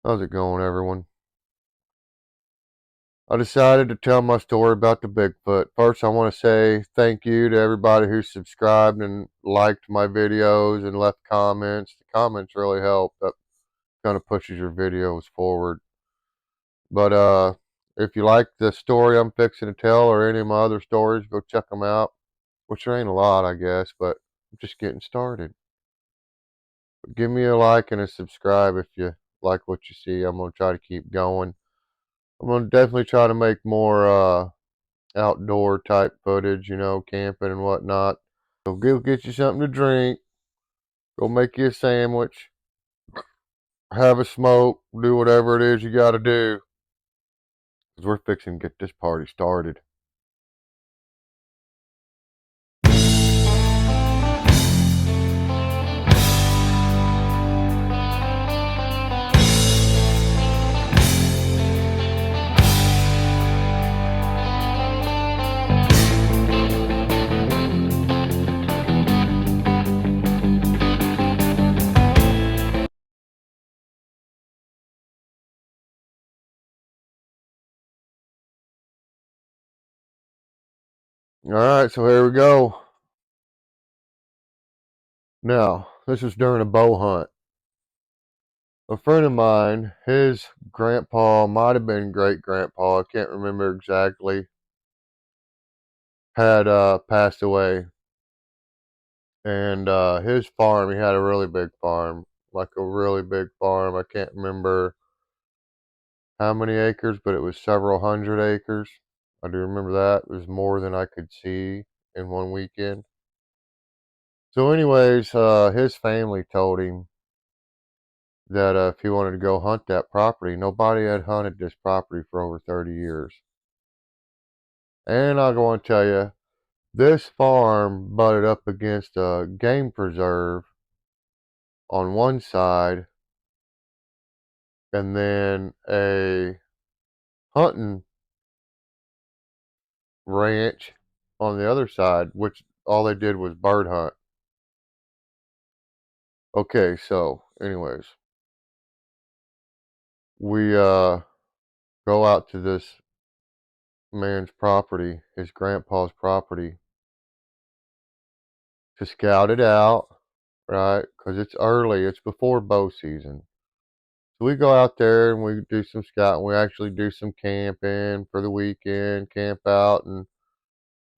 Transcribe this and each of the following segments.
How's it going, everyone? I decided to tell my story about the Bigfoot. First, I want to say thank you to everybody who subscribed and liked my videos and left comments. The comments really help. That kind of pushes your videos forward. But if you like the story I'm fixing to tell or any of my other stories, go check them out. Which there ain't a lot, I guess, but I'm just getting started. But give me a like and a subscribe if you like what you see. I'm gonna try to keep going. I'm gonna definitely try to make more outdoor type footage, camping and whatnot. So go get you something to drink, go make you a sandwich, have a smoke, do whatever it is you got to do, because we're fixing to get this party started. All right, so here we go. Now, this was during a bow hunt. A friend of mine, his grandpa, might have been great grandpa, I can't remember exactly, had passed away. And his farm, he had a really big farm, like a really big farm. I can't remember how many acres, but it was several hundred acres. I do remember that. It was more than I could see in one weekend. So, anyways, his family told him that if he wanted to go hunt that property, nobody had hunted this property for over 30 years. And I'm going to tell you, this farm butted up against a game preserve on one side and then a hunting ranch on the other side, which all they did was bird hunt. Okay, so anyways, we go out to this man's property, his grandpa's property, to scout it out, right? Because it's early, it's before bow season. So we go out there and we do some scouting. We actually do some camping for the weekend, camp out and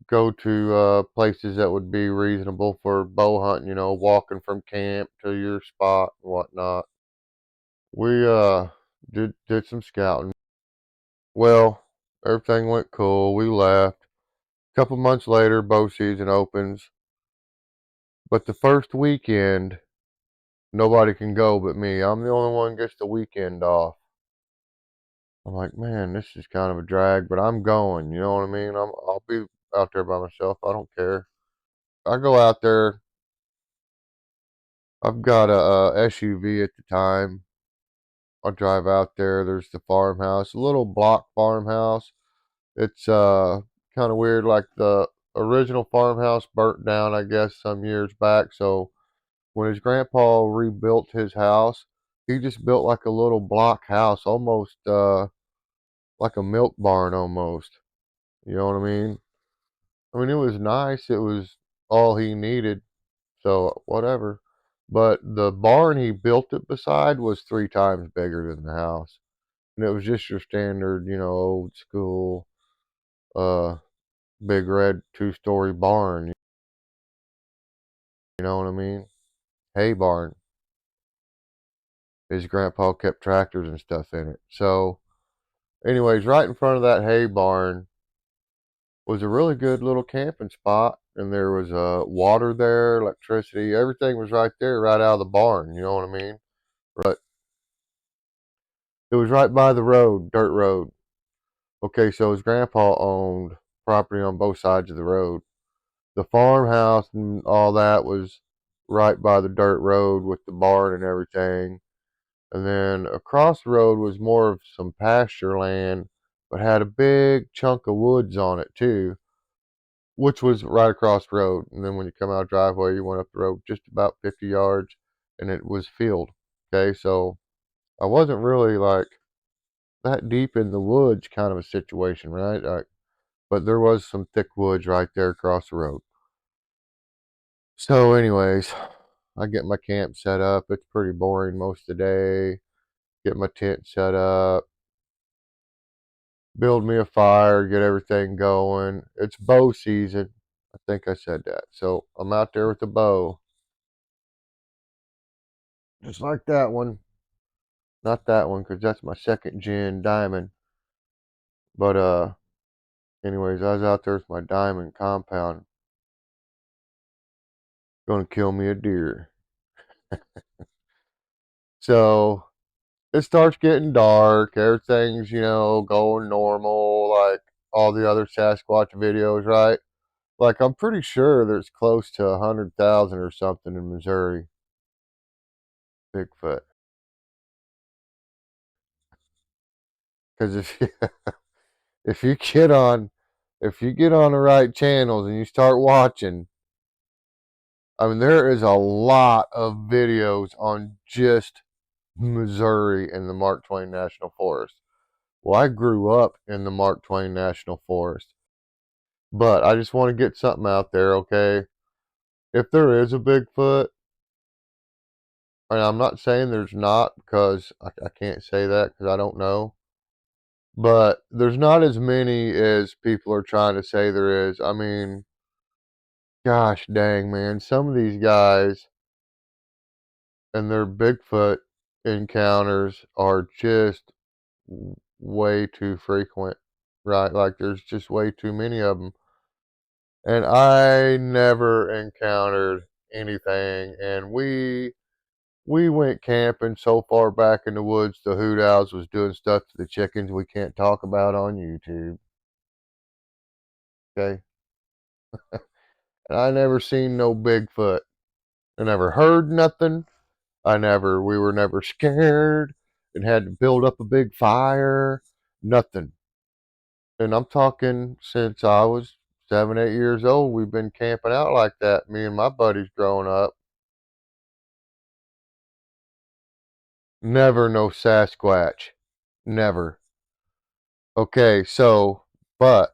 go to places that would be reasonable for bow hunting, walking from camp to your spot and whatnot. We did some scouting. Well, everything went cool. We left. A couple months later, bow season opens. But the first weekend, nobody can go but me. I'm the only one who gets the weekend off. I'm like, man, this is kind of a drag, but I'm going. You know what I mean? I'll be out there by myself. I don't care. I go out there. I've got a SUV at the time. I drive out there. There's the farmhouse, a little block farmhouse. It's kind of weird. Like the original farmhouse burnt down, I guess, some years back. So when his grandpa rebuilt his house, he just built like a little block house, almost like a milk barn, almost. You know what I mean? I mean, it was nice. It was all he needed. So whatever. But the barn he built it beside was 3 times bigger than the house, and it was just your standard, old school, uh, big red 2-story barn. You know what I mean? Hay barn. His grandpa kept tractors and stuff in it. So, anyways, right in front of that hay barn was a really good little camping spot, and there was water there, electricity, everything was right there, right out of the barn. You know what I mean? But it was right by the road, dirt road. Okay, so his grandpa owned property on both sides of the road. The farmhouse and all that was right by the dirt road with the barn and everything. And then across the road was more of some pasture land, but had a big chunk of woods on it too, which was right across the road. And then when you come out the driveway, you went up the road just about 50 yards and it was field. Okay, so I wasn't really like that deep in the woods kind of a situation, right? But there was some thick woods right there across the road. So, anyways, I get my camp set up. It's pretty boring most of the day. Get my tent set up, build me a fire, get everything going. It's bow season. I think I said that. So I'm out there with the bow, just like that one. Not that one, because that's my second gen diamond. But anyways, I was out there with my diamond compound, gonna kill me a deer. So it starts getting dark. Everything's, going normal, like all the other Sasquatch videos, right? Like, I'm pretty sure there's close to 100,000 or something in Missouri. Bigfoot. Because if you get on if you get on the right channels and you start watching, I mean, there is a lot of videos on just Missouri and the Mark Twain National Forest. Well, I grew up in the Mark Twain National Forest, but I just want to get something out there, okay? If there is a Bigfoot, and I'm not saying there's not because I can't say that because I don't know, but there's not as many as people are trying to say there is. I mean, gosh dang, man, some of these guys and their Bigfoot encounters are just way too frequent, right? Like, there's just way too many of them. And I never encountered anything. And we went camping so far back in the woods, the hoot owls was doing stuff to the chickens we can't talk about on YouTube. Okay. And I never seen no Bigfoot. I never heard nothing. We were never scared and had to build up a big fire. Nothing. And I'm talking since I was 7, 8 years old. We've been camping out like that. Me and my buddies growing up. Never no Sasquatch. Never. Okay, so, but,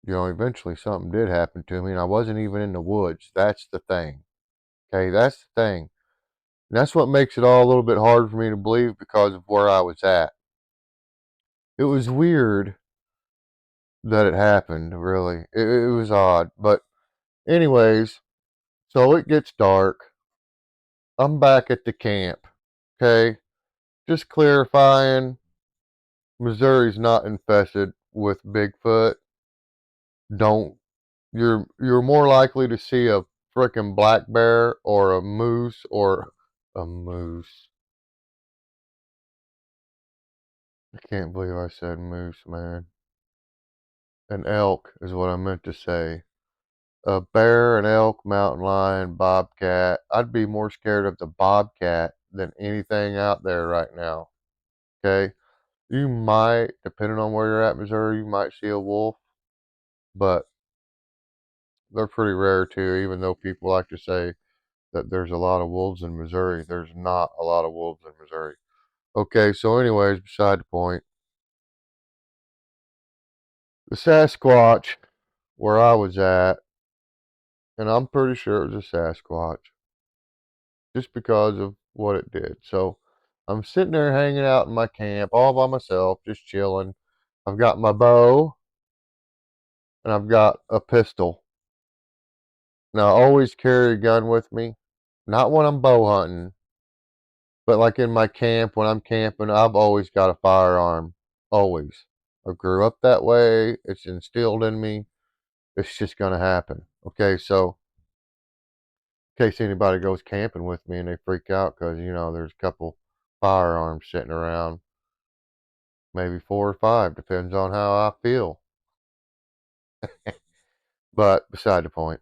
eventually something did happen to me, and I wasn't even in the woods. That's the thing. Okay, that's the thing. And that's what makes it all a little bit hard for me to believe because of where I was at. It was weird that it happened, really. It was odd. But, anyways, so it gets dark. I'm back at the camp. Okay, just clarifying Missouri's not infested with Bigfoot. Don't you're more likely to see a frickin' black bear or a moose or a moose. I can't believe I said moose, man. An elk is what I meant to say. A bear, an elk, mountain lion, bobcat. I'd be more scared of the bobcat than anything out there right now. Okay? You might, depending on where you're at, Missouri, you might see a wolf, but they're pretty rare too, even though people like to say that there's a lot of wolves in Missouri. There's not a lot of wolves in Missouri. Okay, so anyways, beside the point. The Sasquatch, where I was at, and I'm pretty sure it was a Sasquatch, just because of what it did. So I'm sitting there hanging out in my camp all by myself, just chilling. I've got my bow and I've got a pistol. Now I always carry a gun with me, not when I'm bow hunting, but like in my camp, when I'm camping, I've always got a firearm. Always. I grew up that way. It's instilled in me. It's just going to happen. Okay, so in case anybody goes camping with me and they freak out because, there's a couple firearms sitting around, maybe 4 or 5, depends on how I feel. But beside the point.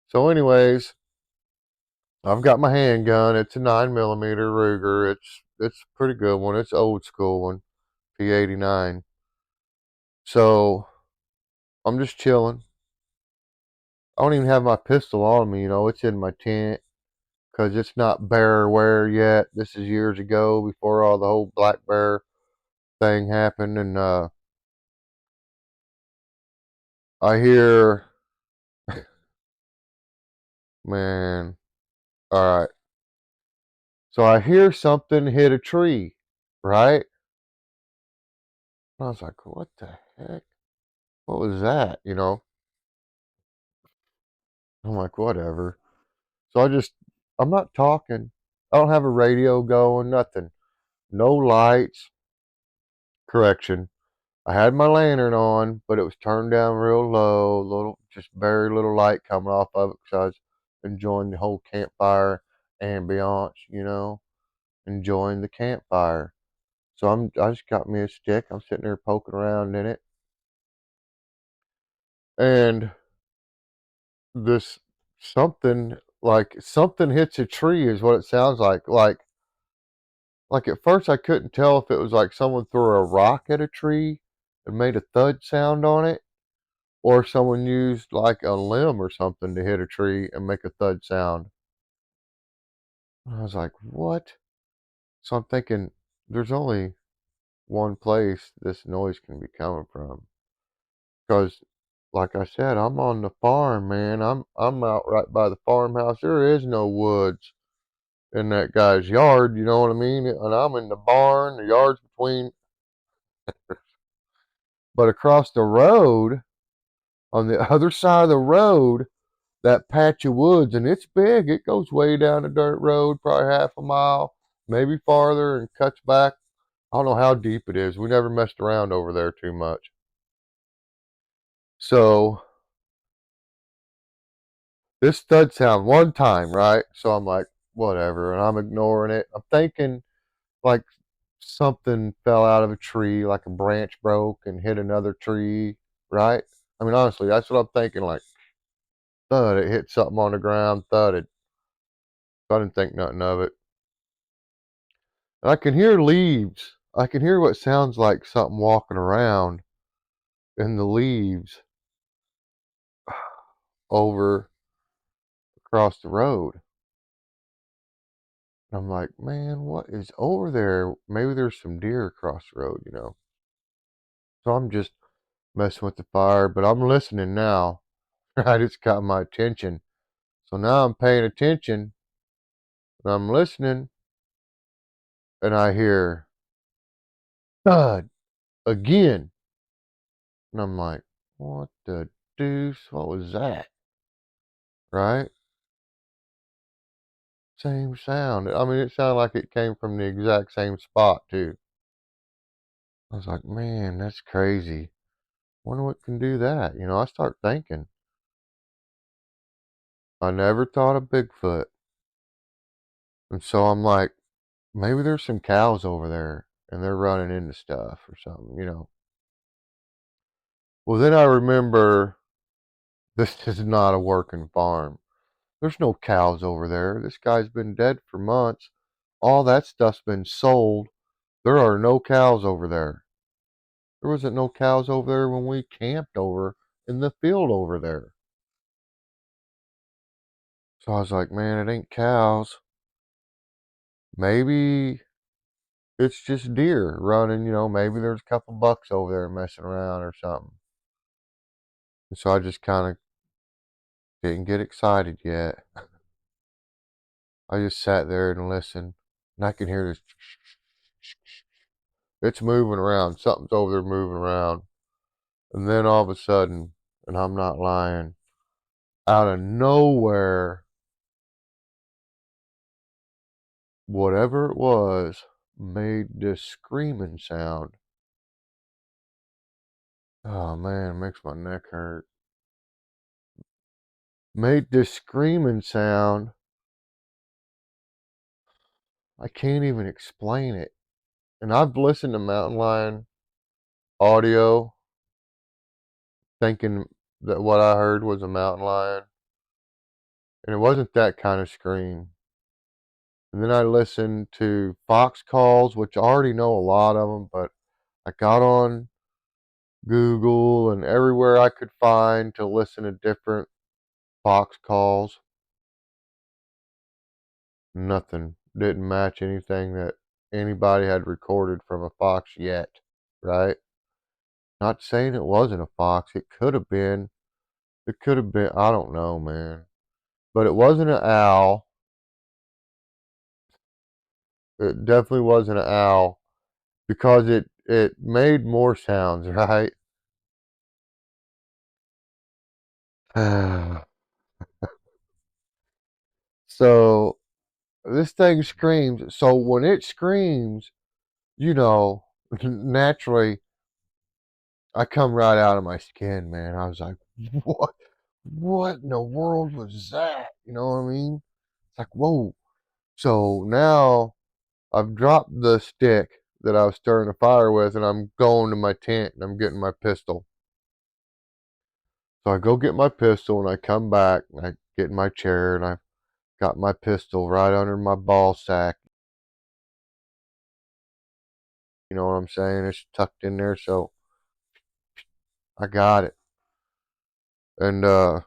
So, anyways, I've got my handgun. It's a 9 millimeter Ruger. It's a pretty good one. It's old school one, P89. So I'm just chilling. I don't even have my pistol on me. It's in my tent because it's not bear aware yet. This is years ago before all the whole black bear thing happened. And I hear, man, all right. So I hear something hit a tree, right? And I was like, what the heck? What was that? I'm like, whatever. So I'm not talking. I don't have a radio going, nothing. No lights. Correction. I had my lantern on, but it was turned down real low, just very little light coming off of it because I was enjoying the whole campfire ambiance, enjoying the campfire. So I just got me a stick. I'm sitting there poking around in it, and this something hits a tree is what it sounds like. Like at first I couldn't tell if it was like someone threw a rock at a tree and made a thud sound on it, or someone used like a limb or something to hit a tree and make a thud sound. And I was like, what? So I'm thinking there's only one place this noise can be coming from. Because like I said, I'm on the farm, man. I'm out right by the farmhouse. There is no woods in that guy's yard, you know what I mean? And I'm in the barn, the yard's between, but across the road, on the other side of the road, that patch of woods, and it's big. It goes way down the dirt road, probably half a mile, maybe farther, and cuts back. I don't know how deep it is. We never messed around over there too much. So this thud sound one time, right? So I'm like, whatever, and I'm ignoring it. I'm thinking like something fell out of a tree, like a branch broke and hit another tree, right? I mean, honestly, that's what I'm thinking. Like, thud, it hit something on the ground, thudded. So I didn't think nothing of it. And I can hear leaves. I can hear what sounds like something walking around in the leaves over across the road. And I'm like, man, what is over there? Maybe there's some deer across the road. So I'm just messing with the fire, but I'm listening now. Right? It's got my attention. So now I'm paying attention and I'm listening and I hear thud again. And I'm like, what the deuce? What was that? Right? Same sound. I mean, it sounded like it came from the exact same spot, too. I was like, man, that's crazy. Wonder what can do that. I start thinking. I never thought of Bigfoot. And so I'm like, maybe there's some cows over there and they're running into stuff or something. Well, then I remember this is not a working farm. There's no cows over there. This guy's been dead for months. All that stuff's been sold. There are no cows over there. There wasn't no cows over there when we camped over in the field over there. So I was like, man, it ain't cows. Maybe it's just deer running. Maybe there's a couple bucks over there messing around or something. And so I just kind of didn't get excited yet. I just sat there and listened. And I can hear this. It's moving around. Something's over there moving around. And then all of a sudden, and I'm not lying, out of nowhere, whatever it was made this screaming sound. Oh man, it makes my neck hurt. Made this screaming sound. I can't even explain it. And I've listened to mountain lion audio thinking that what I heard was a mountain lion. And it wasn't that kind of scream. And then I listened to fox calls, which I already know a lot of them, but I got on Google and everywhere I could find to listen to different fox calls. Nothing. Didn't match anything that anybody had recorded from a fox yet, right? Not saying it wasn't a fox. It could have been. It could have been. I don't know, man. But it wasn't an owl. It definitely wasn't an owl because it made more sounds, right? So this thing screams. So when it screams, you know, naturally, I come right out of my skin, man. I was like, what? What in the world was that? You know what I mean? It's like, whoa. So now I've dropped the stick that I was stirring the fire with, and I'm going to my tent and I'm getting my pistol. So I go get my pistol and I come back and I get in my chair and I got my pistol right under my ball sack. You know what I'm saying? It's tucked in there, so I got it. And I'm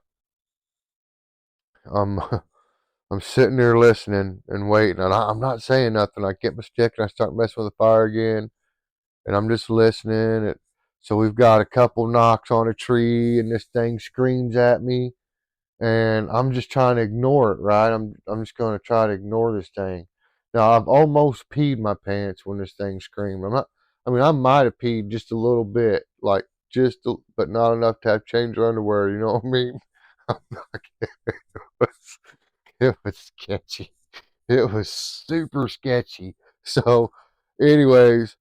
I'm sitting there listening and waiting, and I'm not saying nothing. I get my stick and I start messing with the fire again, and I'm just listening. So we've got a couple knocks on a tree, and this thing screams at me, and I'm just trying to ignore it. Right? I'm just going to try to ignore this thing. Now I've almost peed my pants when this thing screamed. I'm not. I mean, I might have peed just a little bit, like but not enough to have change of underwear. You know what I mean? It was sketchy. It was super sketchy. So, anyways,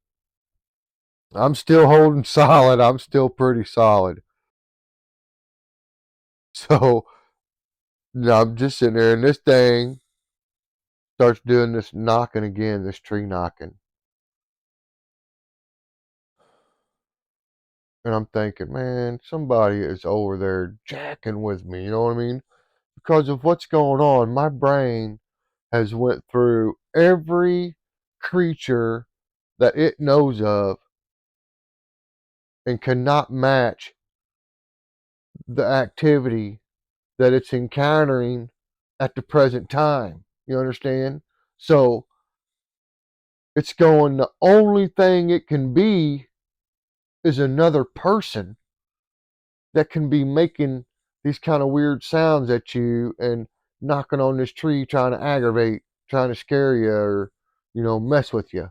I'm still holding solid. I'm still pretty solid. So, now I'm just sitting there, and this thing starts doing this knocking again, this tree knocking. And I'm thinking, man, somebody is over there jacking with me. You know what I mean? Because of what's going on, my brain has went through every creature that it knows of and cannot match the activity that it's encountering at the present time. You understand? So it's going, the only thing it can be is another person that can be making these kind of weird sounds at you and knocking on this tree trying to aggravate, trying to scare you or, mess with you.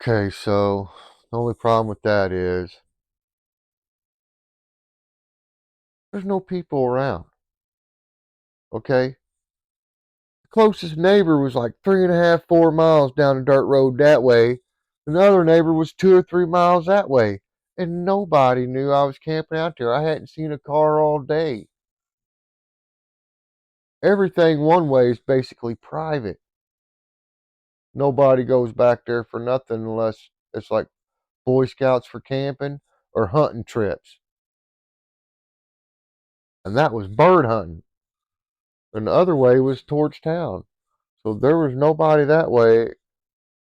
Okay, so the only problem with that is there's no people around. Okay? The closest neighbor was like 3.5, 4 miles down the dirt road that way. Another neighbor was 2 or 3 miles that way. And nobody knew I was camping out there. I hadn't seen a car all day. Everything one way is basically private. Nobody goes back there for nothing unless it's like Boy Scouts for camping or hunting trips. And that was bird hunting. And the other way was towards town. So there was nobody that way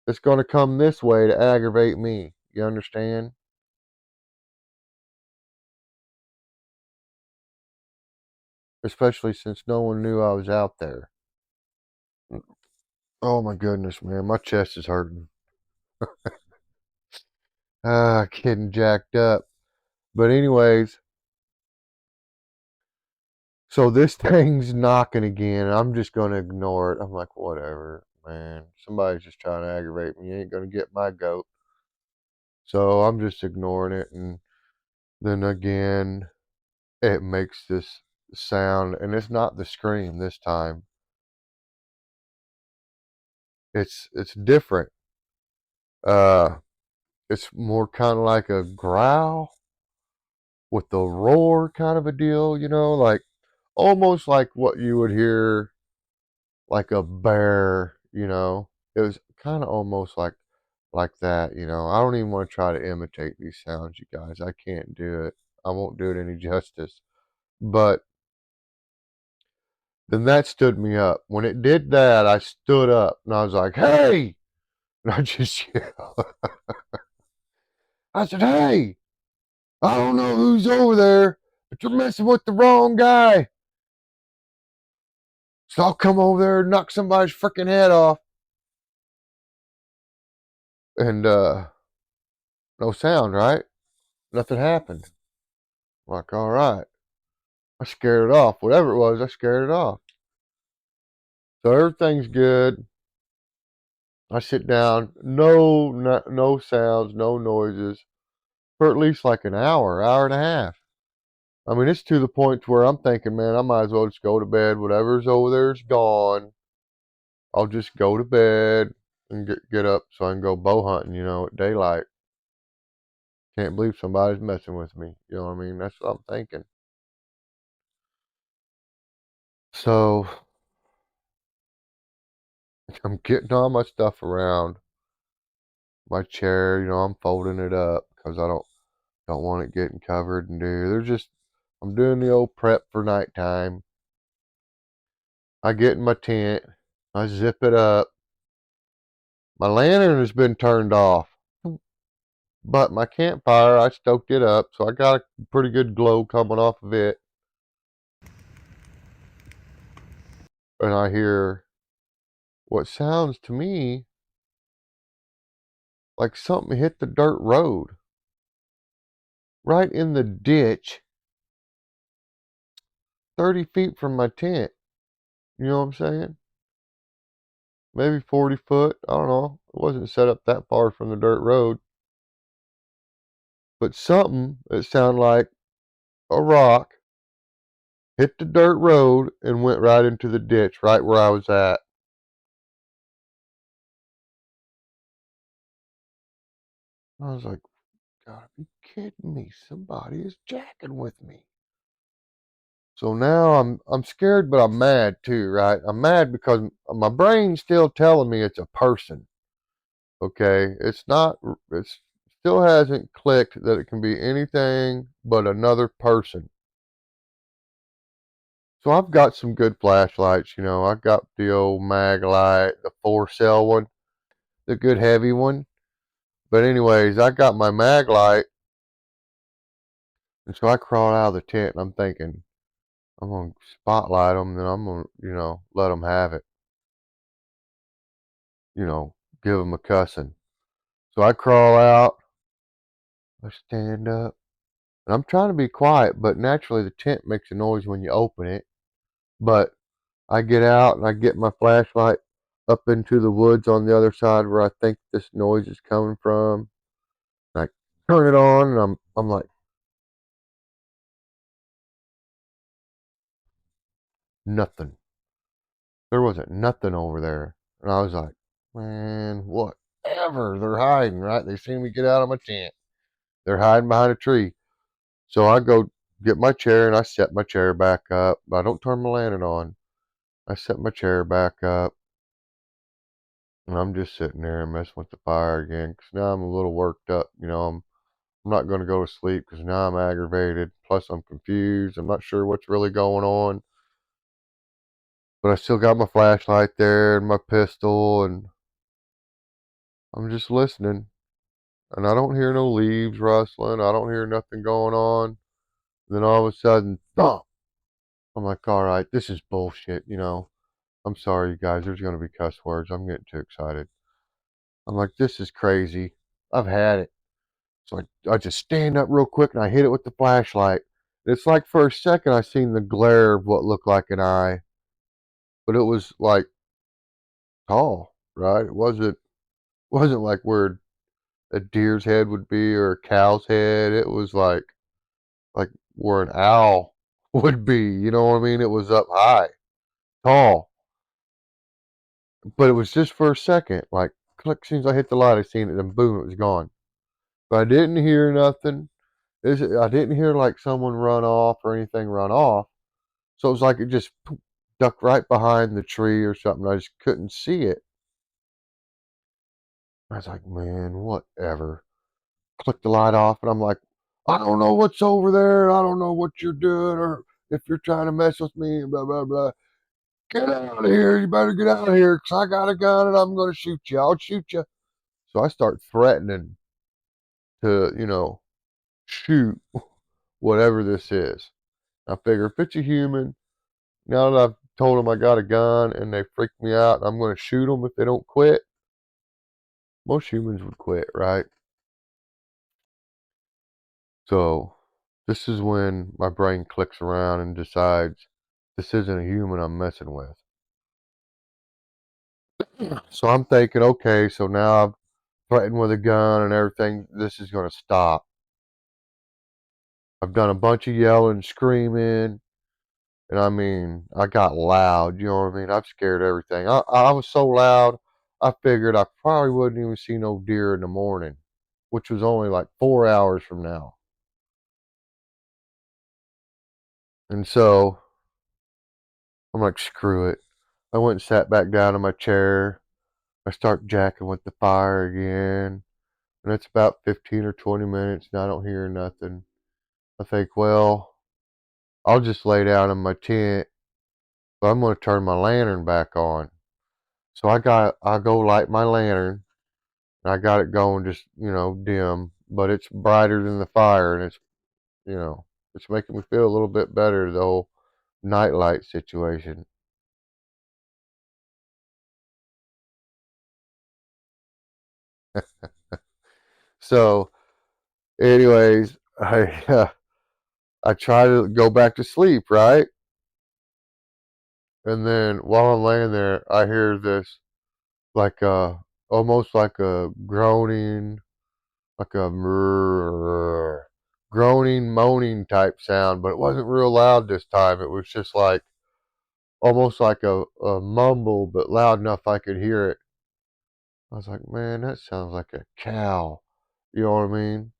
that's going to come this way to aggravate me. You understand? Especially since no one knew I was out there. Oh my goodness, man, my chest is hurting. Getting jacked up. But anyways, so this thing's knocking again. I'm just gonna ignore it. I'm like, whatever, man. Somebody's just trying to aggravate me. You ain't gonna get my goat. So I'm just ignoring it, and then again, it makes this sound, and it's not the scream this time. It's different. Uh, it's more kind of like a growl with the roar kind of a deal, like almost like what you would hear like a bear, It was kind of almost like that, I don't even want to try to imitate these sounds, you guys. I can't do it. I won't do it any justice. But then that stood me up. When it did that, I stood up and I was like, "Hey!" And I just yelled. I said, "Hey, I don't know who's over there, but you're messing with the wrong guy." So I'll come over there and knock somebody's freaking head off. And no sound, right? Nothing happened. I'm like, all right. I scared it off. Whatever it was, I scared it off. So everything's good. I sit down, no sounds, no noises for at least like an hour, hour and a half. I mean, it's to the point where I'm thinking, man, I might as well just go to bed. Whatever's over there is gone. I'll just go to bed and get up so I can go bow hunting, at daylight. Can't believe somebody's messing with me. You know what I mean? That's what I'm thinking. So I'm getting all my stuff around my chair. I'm folding it up because I don't want it getting covered and I'm doing the old prep for nighttime. I get in my tent, I zip it up. My lantern has been turned off, but my campfire, I stoked it up, so I got a pretty good glow coming off of it. And I hear what sounds to me like something hit the dirt road right in the ditch 30 feet from my tent. You know what I'm saying? Maybe 40 foot. I don't know. It wasn't set up that far from the dirt road. But something, it sounded like a rock, hit the dirt road and went right into the ditch right where I was at. I was like, gotta be kidding me. Somebody is jacking with me. So now I'm scared, but I'm mad too, right? I'm mad because my brain's still telling me it's a person. Okay? It's not, it still hasn't clicked that it can be anything but another person. So I've got some good flashlights, I've got the old mag light, the 4 cell one, the good heavy one. But anyways, I got my mag light, and so I crawled out of the tent, and I'm thinking, I'm gonna spotlight them, then I'm gonna, let them have it, give them a cussing. So I crawl out, I stand up, and I'm trying to be quiet, but naturally the tent makes a noise when you open it. But I get out and I get my flashlight up into the woods on the other side where I think this noise is coming from. And I turn it on, and I'm like, nothing. There wasn't nothing over there. And I was like, man, whatever. They're hiding, right? They seen me get out of my tent. They're hiding behind a tree. So I go get my chair and I set my chair back up. I don't turn my lantern on. I set my chair back up, and I'm just sitting there and messing with the fire again because now I'm a little worked up. I'm not going to go to sleep because now I'm aggravated. Plus, I'm confused. I'm not sure what's really going on. But I still got my flashlight there and my pistol, and I'm just listening. And I don't hear no leaves rustling. I don't hear nothing going on. And then all of a sudden, thump! I'm like, all right, this is bullshit, I'm sorry, you guys. There's going to be cuss words. I'm getting too excited. I'm like, this is crazy. I've had it. So I just stand up real quick and I hit it with the flashlight. It's like for a second I seen the glare of what looked like an eye, but it was like tall, right? It wasn't like where a deer's head would be or a cow's head. It was like where an owl would be. You know what I mean? It was up high, tall, but it was just for a second. Like click, as soon as I hit the light, I seen it, and boom, it was gone. But I didn't hear nothing. I didn't hear like someone run off or anything run off. So it was like it just ducked right behind the tree or something. I just couldn't see it. I was like, man, whatever. Click the light off, and I'm like, I don't know what's over there. I don't know what you're doing, or if you're trying to mess with me, blah, blah, blah. Get out of here. You better get out of here because I got a gun and I'm going to shoot you. I'll shoot you. So I start threatening to, shoot whatever this is. I figure if it's a human, now that I've told them I got a gun and they freaked me out and I'm going to shoot them if they don't quit, most humans would quit, right? So this is when my brain clicks around and decides this isn't a human I'm messing with. So I'm thinking, okay, so now I've threatened with a gun and everything. This is going to stop. I've done a bunch of yelling, screaming, and I mean, I got loud. You know what I mean? I've scared everything. I was so loud, I figured I probably wouldn't even see no deer in the morning, which was only like 4 hours from now. And so I'm like, screw it. I went and sat back down in my chair. I start jacking with the fire again. And it's about 15 or 20 minutes and I don't hear nothing. I think, well, I'll just lay down in my tent, but I'm going to turn my lantern back on. So I go light my lantern and I got it going just, dim, but it's brighter than the fire and you know, it's making me feel a little bit better, the whole nightlight situation. So, anyways, I try to go back to sleep, right? And then while I'm laying there, I hear this like almost like a groaning, like a groaning, moaning type sound, but it wasn't real loud this time. It was just like almost like a mumble, but loud enough I could hear it. I was like, man, that sounds like a cow. You know what I mean?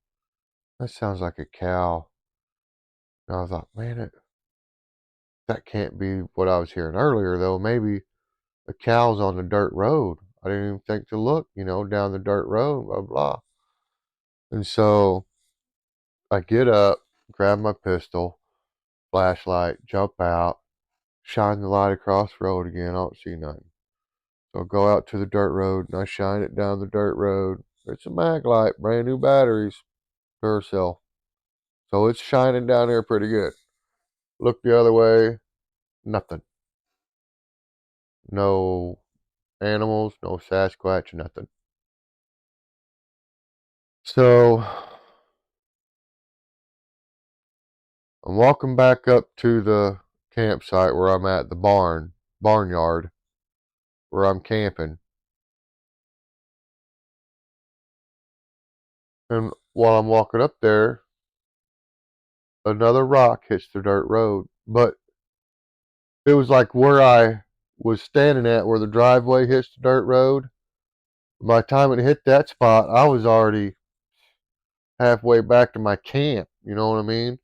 That sounds like a cow. And I thought, man, that can't be what I was hearing earlier, though. Maybe a cow's on the dirt road. I didn't even think to look, down the dirt road, blah, blah. And so I get up, grab my pistol, flashlight, jump out, shine the light across the road again. I don't see nothing. So I go out to the dirt road and I shine it down the dirt road. It's a mag light, brand new batteries, Duracell. So it's shining down there pretty good. Look the other way, nothing. No animals, no Sasquatch, nothing. So I'm walking back up to the campsite where I'm at, the barnyard, where I'm camping. And while I'm walking up there, another rock hits the dirt road. But it was like where I was standing at, where the driveway hits the dirt road. By the time it hit that spot, I was already halfway back to my camp. You know what I mean?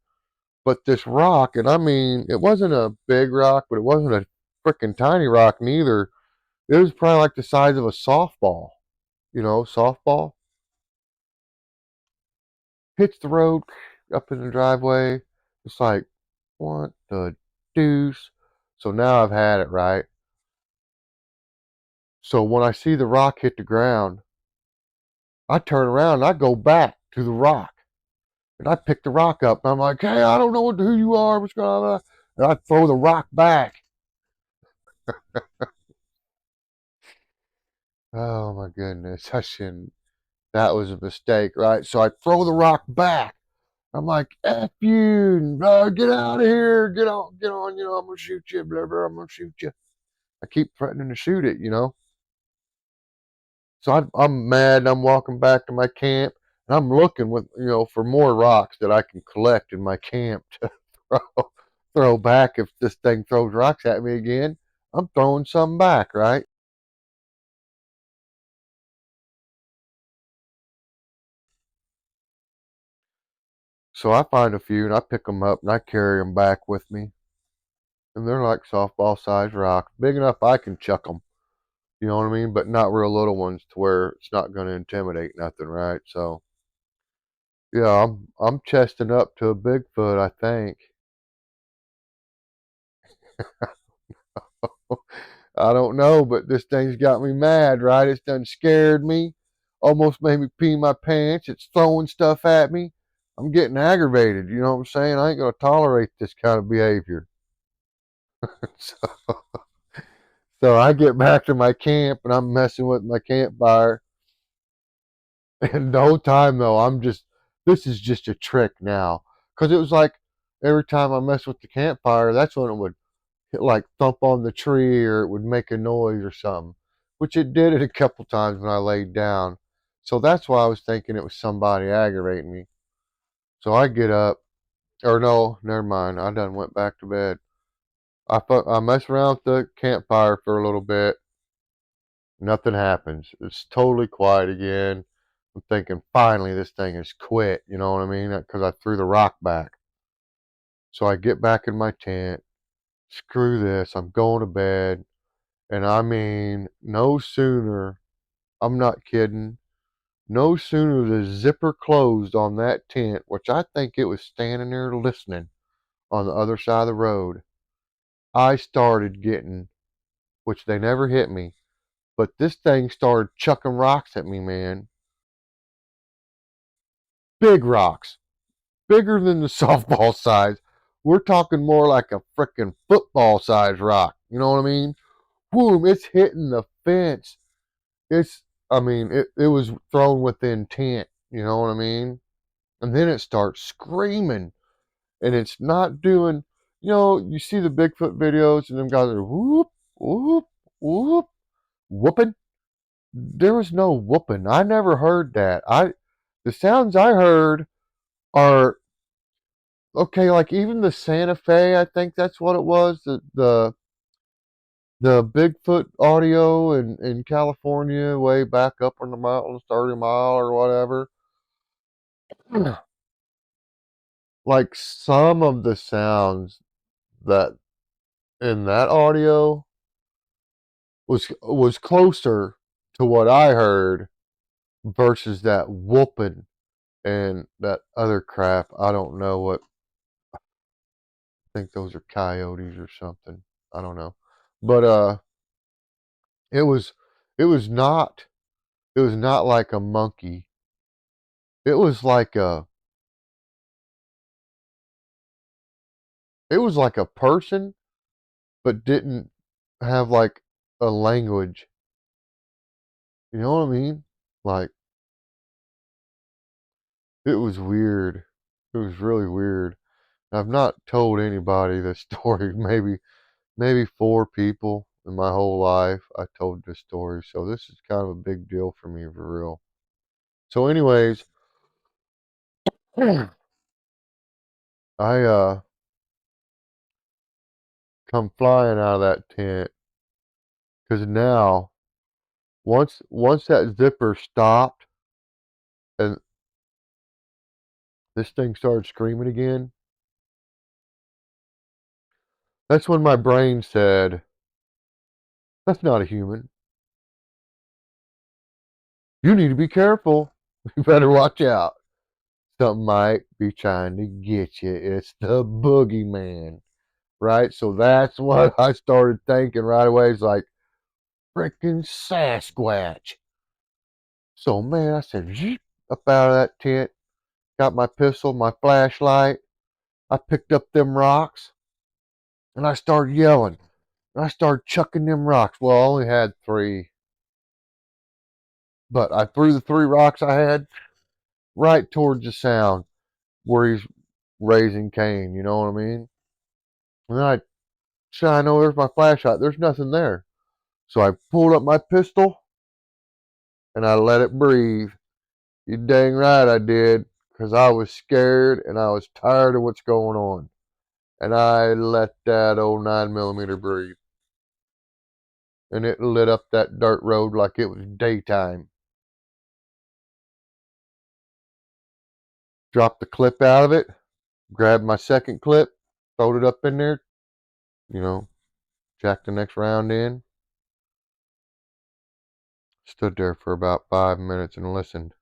But this rock, and I mean, it wasn't a big rock, but it wasn't a freaking tiny rock neither. It was probably like the size of a softball. Softball. Hits the road up in the driveway. It's like, what the deuce? So now I've had it, right? So when I see the rock hit the ground, I turn around and I go back to the rock. And I pick the rock up and I'm like, hey, I don't know who you are, what's going on? And I throw the rock back. Oh my goodness. That was a mistake, right? So I throw the rock back. I'm like, F you, get out of here, get on, I'm gonna shoot you, blah, blah, I'm gonna shoot you. I keep threatening to shoot it. So I'm mad and I'm walking back to my camp and I'm looking for more rocks that I can collect in my camp to throw back if this thing throws rocks at me again. I'm throwing some back, right? So I find a few and I pick them up and I carry them back with me. And they're like softball sized rocks, big enough I can chuck them. You know what I mean? But not real little ones to where it's not going to intimidate nothing, right? So yeah, I'm chesting up to a Bigfoot, I think. I don't know, but this thing's got me mad, right? It's done scared me, almost made me pee my pants. It's throwing stuff at me. I'm getting aggravated. You know what I'm saying? I ain't gonna tolerate this kind of behavior. So, so I get back to my camp and I'm messing with my campfire. And the whole time though, this is just a trick now. Because it was like every time I messed with the campfire, that's when it would hit, like thump on the tree or it would make a noise or something, which it did it a couple times when I laid down. So that's why I was thinking it was somebody aggravating me. So I get up, or no, never mind. I done went back to bed. I mess around with the campfire for a little bit. Nothing happens. It's totally quiet again. I'm thinking finally this thing has quit. You know what I mean? Because I threw the rock back. So I get back in my tent. Screw this. I'm going to bed. And I mean, no sooner, I'm not kidding, no sooner the zipper closed on that tent, which I think it was standing there listening on the other side of the road, I started getting, which they never hit me, but this thing started chucking rocks at me, man. Big rocks, bigger than the softball size. We're talking more like a frickin' football size rock. You know what I mean? Boom, it's hitting the fence. It's, I mean, it was thrown within 10, you know what I mean? And then it starts screaming, and it's not doing, you see the Bigfoot videos, and them guys are whoop, whoop, whoop, whooping. There was no whooping. I never heard that. The sounds I heard are, okay, like even the Santa Fe, I think that's what it was, the Bigfoot audio in California, way back up in the mountains, 30 Mile or whatever. Like some of the sounds that in that audio was closer to what I heard versus that whooping and that other crap. I don't know what. I think those are coyotes or something. I don't know, but it was it was not it was not like a monkey. It was like a person, but didn't have like a language. You know what I mean? Like it was weird. It was really weird. I've not told anybody this story. Maybe four people in my whole life I told this story. So this is kind of a big deal for me for real. So anyways, I come flying out of that tent because now once that zipper stopped and this thing started screaming again, that's when my brain said, "That's not a human. You need to be careful. You better watch out. Something might be trying to get you. It's the boogeyman." Right? So that's what I started thinking right away. It's like, freaking Sasquatch. So, man, I said, "Zheep," up out of that tent, got my pistol, my flashlight. I picked up them rocks and I started yelling. And I started chucking them rocks. Well, I only had three, but I threw the three rocks I had right towards the sound where he's raising Cain. You know what I mean? And then I shine over, there's my flashlight. There's nothing there. So I pulled up my pistol and I let it breathe. You dang right I did, 'cause I was scared and I was tired of what's going on. And I let that old 9mm breathe. And it lit up that dirt road like it was daytime. Dropped the clip out of it, grabbed my second clip, throwed it up in there, you know, jacked the next round in. Stood there for about 5 minutes and listened.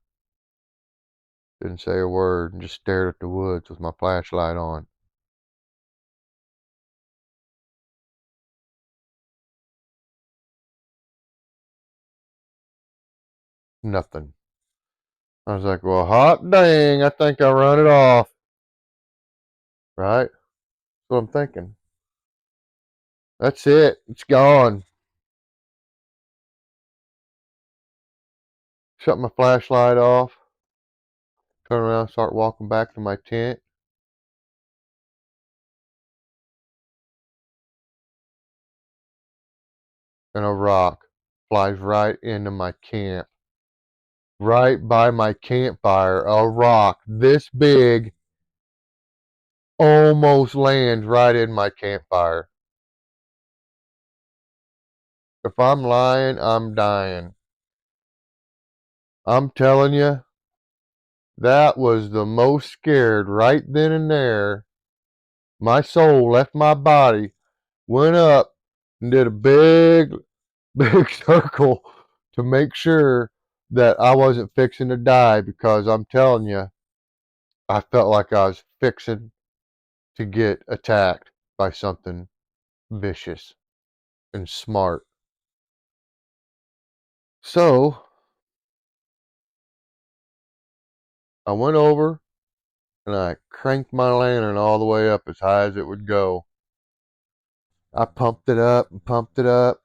Didn't say a word and just stared at the woods with my flashlight on. Nothing. I was like, well, hot dang, I think I run it off. Right? That's what I'm thinking. That's it. It's gone. Shut my flashlight off. Turn around, start walking back to my tent. And a rock flies right into my camp. Right by my campfire, a rock this big almost lands right in my campfire. If I'm lying, I'm dying. I'm telling you, that was the most scared right then and there. My soul left my body, went up, and did a big circle to make sure that I wasn't fixing to die, because I'm telling you, I felt like I was fixing to get attacked by something vicious and smart. So I went over and I cranked my lantern all the way up as high as it would go. I pumped it up and pumped it up.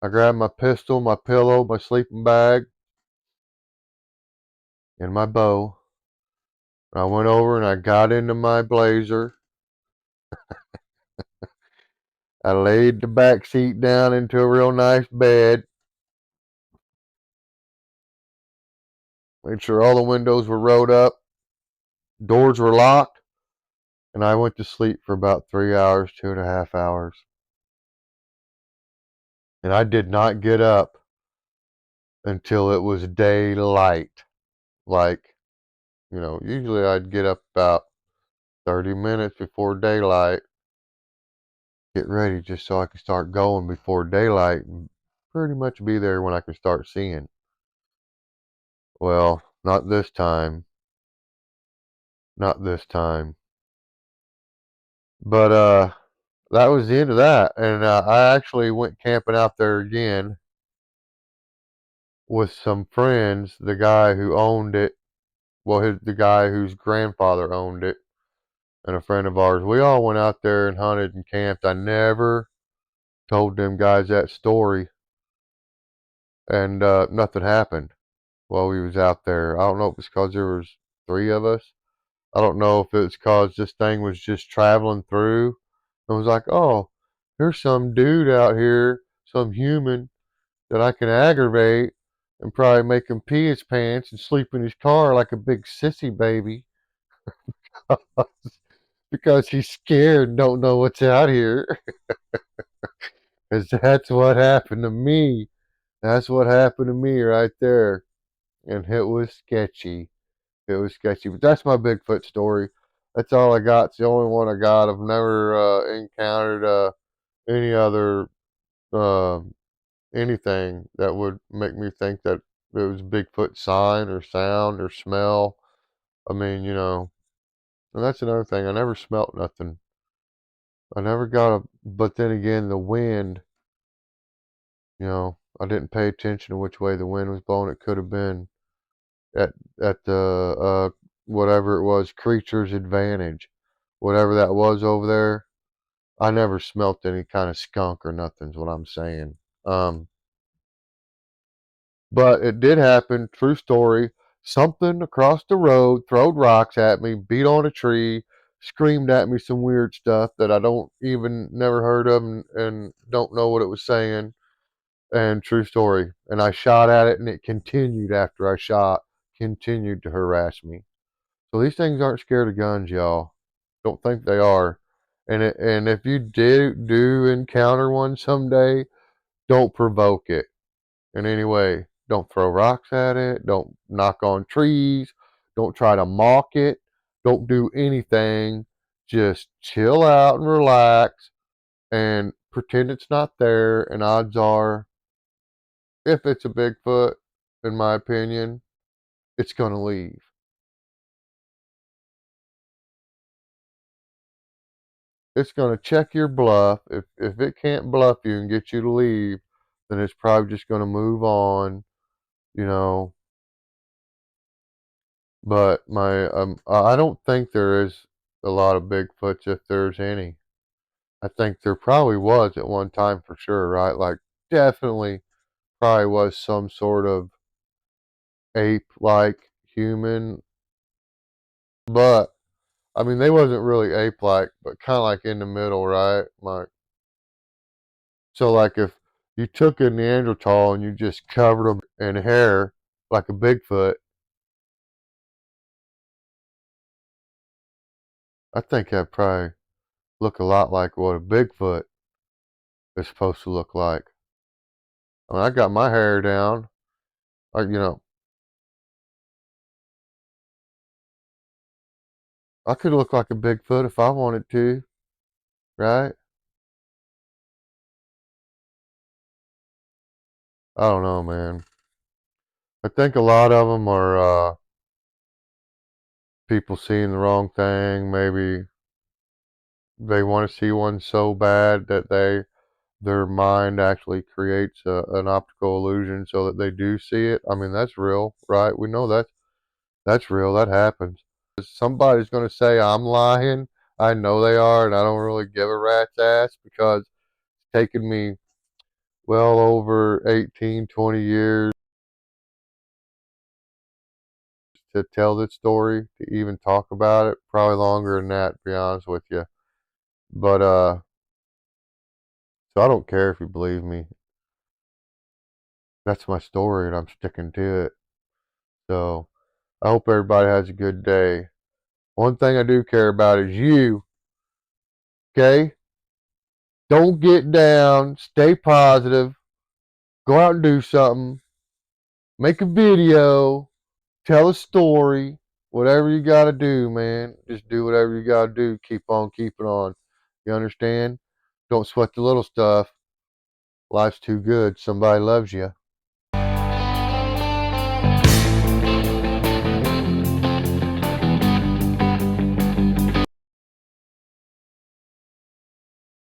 I grabbed my pistol, my pillow, my sleeping bag, and my bow. I went over and I got into my blazer. I laid the back seat down into a real nice bed. Made sure all the windows were rolled up, doors were locked, and I went to sleep for about 3 hours, 2.5 hours. And I did not get up until it was daylight. Like, usually I'd get up about 30 minutes before daylight, get ready just so I could start going before daylight and pretty much be there when I could start seeing. Well, not this time. Not this time. But that was the end of that. And I actually went camping out there again with some friends. The guy who owned it, well, the guy whose grandfather owned it, and a friend of ours. We all went out there and hunted and camped. I never told them guys that story, and nothing happened while we was out there. I don't know if it's because there was three of us. I don't know if it's because this thing was just traveling through and was like, oh, there's some dude out here, some human that I can aggravate and probably make him pee his pants and sleep in his car like a big sissy baby because he's scared and don't know what's out here. Because that's what happened to me. That's what happened to me right there. And it was sketchy. It was sketchy. But that's my Bigfoot story. That's all I got. It's the only one I got. I've never encountered any other uh, anything that would make me think that it was Bigfoot sign or sound or smell. I mean, and that's another thing. I never smelt nothing. I never got but then again, the wind, I didn't pay attention to which way the wind was blowing. It could have been at the whatever it was, creature's advantage, whatever that was over there. I never smelt any kind of skunk or nothing's what I'm saying. Um, but it did happen. True story. Something across the road throwed rocks at me, beat on a tree, screamed at me some weird stuff that I don't even never heard of and don't know what it was saying. And true story. And I shot at it, and it continued after I shot, continued to harass me. So these things aren't scared of guns, y'all. Don't think they are. And if you do encounter one someday, don't provoke it in any way. Don't throw rocks at it. Don't knock on trees. Don't try to mock it. Don't do anything. Just chill out and relax and pretend it's not there. And odds are, if it's a Bigfoot, in my opinion, it's going to leave. It's going to check your bluff. If it can't bluff you and get you to leave, then it's probably just going to move on, you know. But I don't think there is a lot of Bigfoots if there's any. I think there probably was at one time for sure, right? Like, definitely probably was some sort of ape-like human, but I mean, they wasn't really ape-like, but kind of like in the middle, right? Like, so like if you took a Neanderthal and you just covered them in hair like a Bigfoot, I think that'd probably look a lot like what a Bigfoot is supposed to look like. I mean, I got my hair down, like, I could look like a Bigfoot if I wanted to, right? I don't know, man. I think a lot of them are people seeing the wrong thing. Maybe they want to see one so bad that their mind actually creates an optical illusion so that they do see it. I mean, that's real, right? We know that's real. That happens. Somebody's going to say I'm lying. I know they are, and I don't really give a rat's ass because it's taken me well over 18, 20 years to tell this story, to even talk about it. Probably longer than that, to be honest with you. But so I don't care if you believe me. That's my story, and I'm sticking to it. So I hope everybody has a good day. One thing I do care about is you. Okay? Don't get down. Stay positive. Go out and do something. Make a video. Tell a story. Whatever you got to do, man. Just do whatever you got to do. Keep on keeping on. You understand? Don't sweat the little stuff. Life's too good. Somebody loves you.